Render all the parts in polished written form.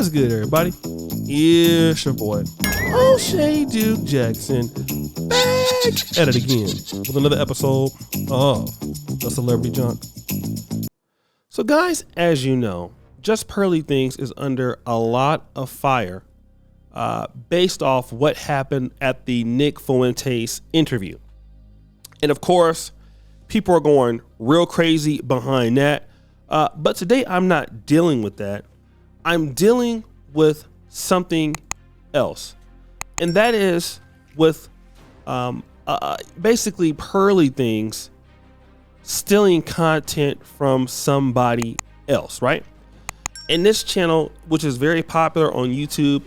What's good, everybody? It's your boy, O'Shea Duke Jackson, back at it again with another episode of The Celebrity Junk. So guys, as you know, Just Pearly Things is under a lot of fire based off what happened at the Nick Fuentes interview. And of course, people are going real crazy behind that. But today I'm not dealing with that. I'm dealing with something else. And that is with basically Pearly Things stealing content from somebody else, right? And this channel, which is very popular on YouTube,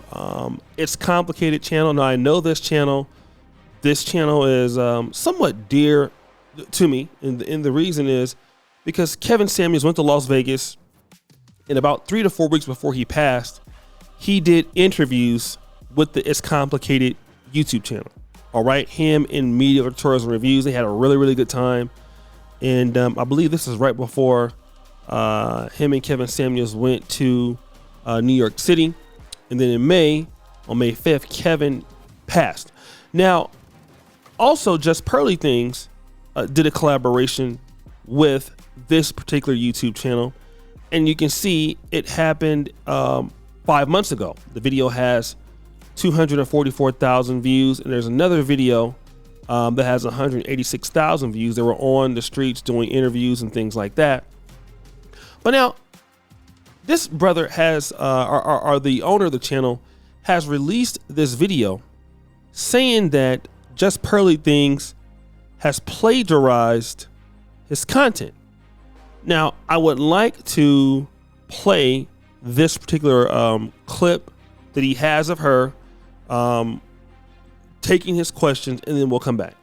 it's Complicated channel. Now I know this channel is somewhat dear to me. And the reason is because Kevin Samuels went to Las Vegas, and about 3 to 4 weeks before he passed, he did interviews with the It's Complicated YouTube channel. All right, him and Media Tourism Reviews, they had a really, really good time. And I believe this is right before him and Kevin Samuels went to New York City. And then on May 5th, Kevin passed. Now, also Just Pearly Things did a collaboration with this particular YouTube channel. And you can see it happened 5 months ago. The video has 244,000 views, and there's another video that has 186,000 views. They were on the streets doing interviews and things like that. But now, this brother has, or the owner of the channel, has released this video saying that Just Pearly Things has plagiarized his content. Now, I would like to play this particular clip that he has of her taking his questions, and then we'll come back.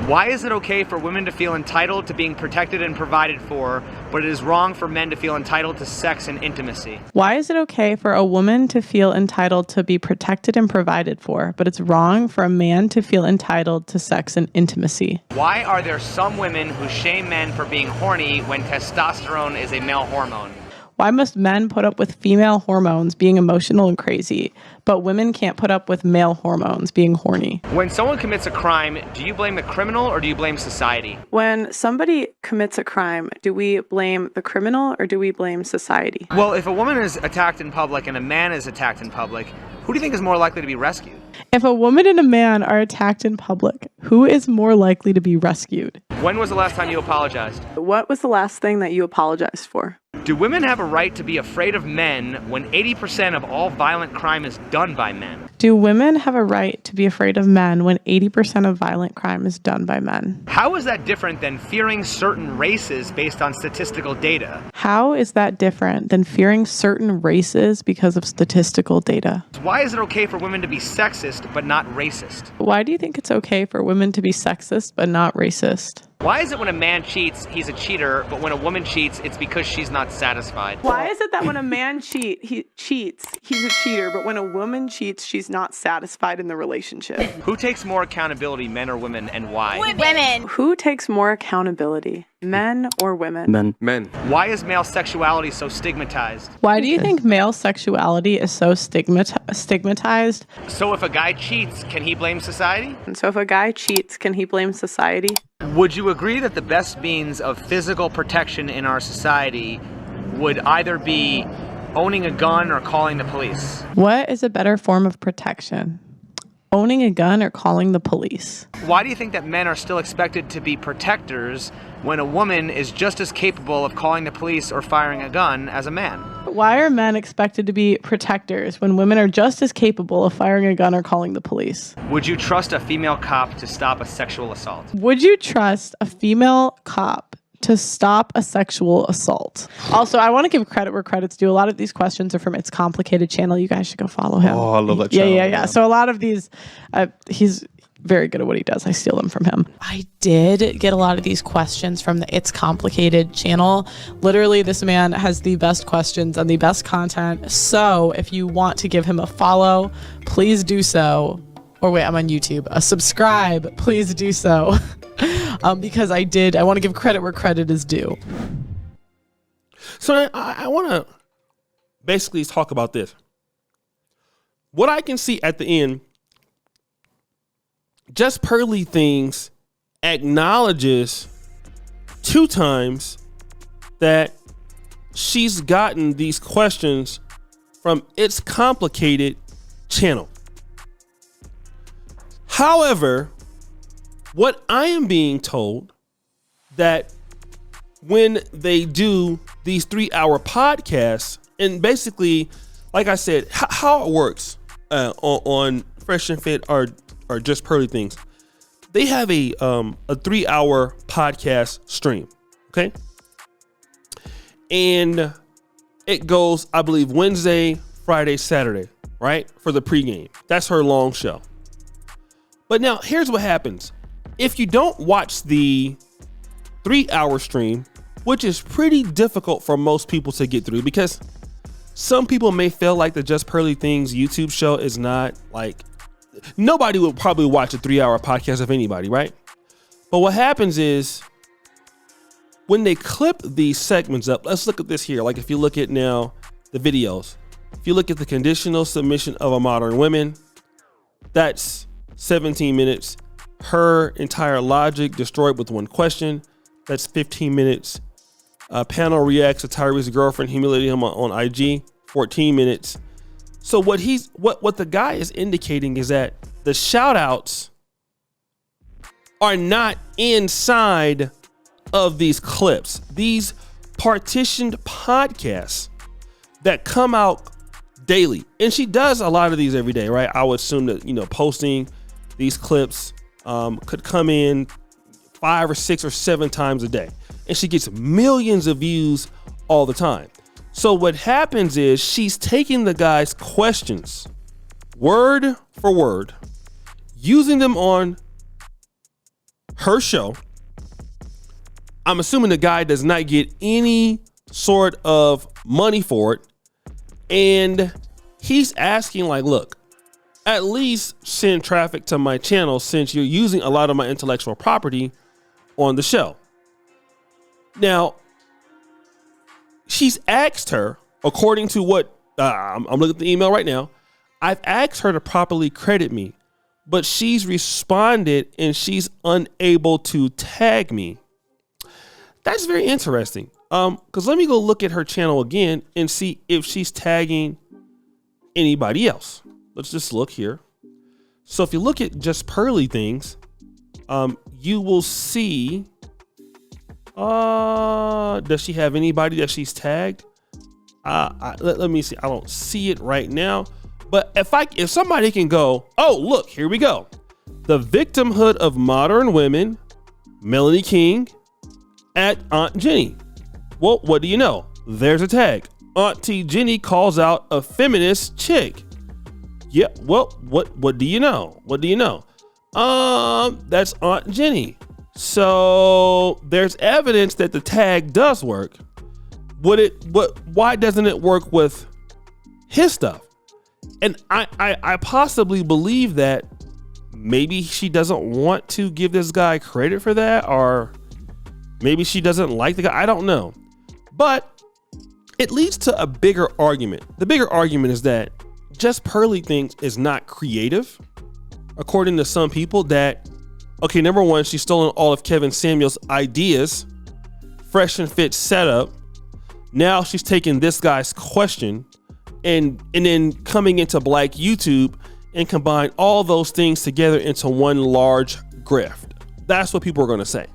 Why is it okay for women to feel entitled to being protected and provided for, but it is wrong for men to feel entitled to sex and intimacy? Why is it okay for a woman to feel entitled to be protected and provided for, but it's wrong for a man to feel entitled to sex and intimacy? Why are there some women who shame men for being horny when testosterone is a male hormone? Why must men put up with female hormones being emotional and crazy, but women can't put up with male hormones being horny? When someone commits a crime, do you blame the criminal or do you blame society? When somebody commits a crime, do we blame the criminal or do we blame society? Well, if a woman is attacked in public and a man is attacked in public, who do you think is more likely to be rescued? If a woman and a man are attacked in public, who is more likely to be rescued? When was the last time you apologized? What was the last thing that you apologized for? Do women have a right to be afraid of men when 80% of all violent crime is done by men? Do women have a right to be afraid of men when 80% of violent crime is done by men? How is that different than fearing certain races based on statistical data? How is that different than fearing certain races because of statistical data? Why is it okay for women to be sexist but not racist? Why do you think it's okay for women to be sexist but not racist? Why is it when a man cheats, he's a cheater, but when a woman cheats, it's because she's not satisfied? Why is it that when a man cheats, he's a cheater, but when a woman cheats, she's not satisfied in the relationship? Who takes more accountability, men or women, and why? Women. Who takes more accountability, men or women? Men. Why is male sexuality so stigmatized? Why do you think male sexuality is so stigmatized? So if a guy cheats, can he blame society? And so if a guy cheats, can he blame society? Would you agree that the best means of physical protection in our society would either be owning a gun or calling the police? What is a better form of protection? Owning a gun or calling the police? Why do you think that men are still expected to be protectors when a woman is just as capable of calling the police or firing a gun as a man? Why are men expected to be protectors when women are just as capable of firing a gun or calling the police? Would you trust a female cop to stop a sexual assault? Would you trust a female cop to stop a sexual assault? Also, I want to give credit where credit's due. A lot of these questions are from It's Complicated channel. You guys should go follow him. Oh, I love that channel. Yeah. So a lot of these, he's very good at what he does. I steal them from him. I did get a lot of these questions from the It's Complicated channel. Literally, this man has the best questions and the best content. So if you want to give him a follow, please do so. Or wait, I'm on YouTube. A subscribe, please do so. Because I want to give credit where credit is due. So I want to basically talk about this. What I can see at the end, Just Pearly Things acknowledges 2 times that she's gotten these questions from It's Complicated channel. However, what I am being told that when they do these 3-hour podcasts, and basically, like I said, how it works on Fresh and Fit or Just Pearly Things, they have a 3-hour podcast stream, okay? And it goes, I believe, Wednesday, Friday, Saturday, right? For the pregame. That's her long show. But now here's what happens. If you don't watch the 3-hour stream, which is pretty difficult for most people to get through, because some people may feel like the Just Pearly Things YouTube show is not like, nobody would probably watch a 3-hour podcast of anybody, right? But what happens is when they clip these segments up, let's look at this here. Like if you look at now the videos, if you look at the conditional submission of a modern woman, that's 17 minutes. Her entire logic destroyed with one question, that's 15 minutes. Panel reacts to Tyree's girlfriend humiliating him on IG, 14 minutes. So what the guy is indicating is that the shout outs are not inside of these clips, these partitioned podcasts that come out daily. And she does a lot of these every day, right? I would assume that, posting these clips could come in 5 or 6 or 7 times a day. And she gets millions of views all the time. So what happens is she's taking the guy's questions word for word, using them on her show. I'm assuming the guy does not get any sort of money for it. And he's asking like, look, at least send traffic to my channel since you're using a lot of my intellectual property on the show. Now, she's asked her, according to what I'm looking at the email right now, I've asked her to properly credit me, but she's responded and she's unable to tag me. That's very interesting. Because let me go look at her channel again and see if she's tagging anybody else. Let's just look here. So if you look at Just Pearly Things, you will see, does she have anybody that she's tagged? Let me see. I don't see it right now. But if somebody can go, oh, look, here we go. The Victimhood of Modern Women, Melanie King, at Aunt Jenny. Well, what do you know? There's a tag. Auntie Jenny calls out a feminist chick. Yeah, well, what do you know? What do you know? That's Aunt Jenny. So there's evidence that the tag does work. Why doesn't it work with his stuff? And I possibly believe that maybe she doesn't want to give this guy credit for that, or maybe she doesn't like the guy. I don't know. But it leads to a bigger argument. The bigger argument is that Just Pearly Things is not creative, according to some people. That, okay, number one, she's stolen all of Kevin Samuels' ideas, Fresh and Fit setup. Now she's taking this guy's question and then coming into Black YouTube and combine all those things together into one large grift. That's what people are going to say.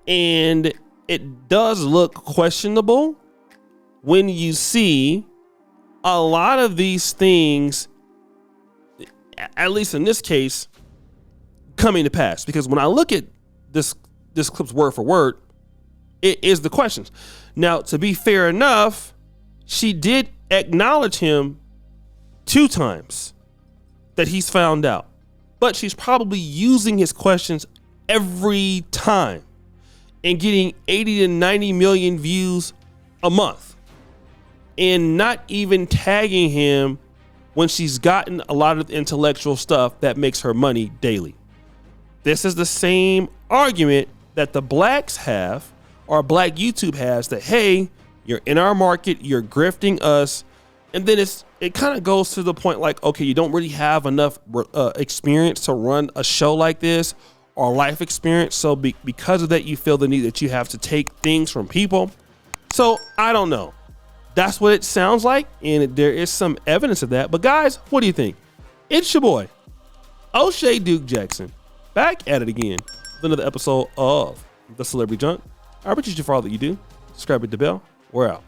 And it does look questionable when you see a lot of these things, at least in this case, coming to pass. Because when I look at this clip's word for word, it is the questions. Now, to be fair enough, she did acknowledge him 2 times that he's found out, but she's probably using his questions every time and getting 80 to 90 million views a month and not even tagging him when she's gotten a lot of intellectual stuff that makes her money daily. This is the same argument that the blacks have, or Black YouTube has, that, hey, you're in our market, you're grifting us, And then it kind of goes to the point like, okay, you don't really have enough experience to run a show like this or life experience. So because of that, you feel the need that you have to take things from people. So I don't know. That's what it sounds like. And there is some evidence of that. But guys, what do you think? It's your boy, O'Shea Duke Jackson, back at it again with another episode of The Celebrity Junk. I appreciate you for all that you do. Subscribe, hit the bell. We're out.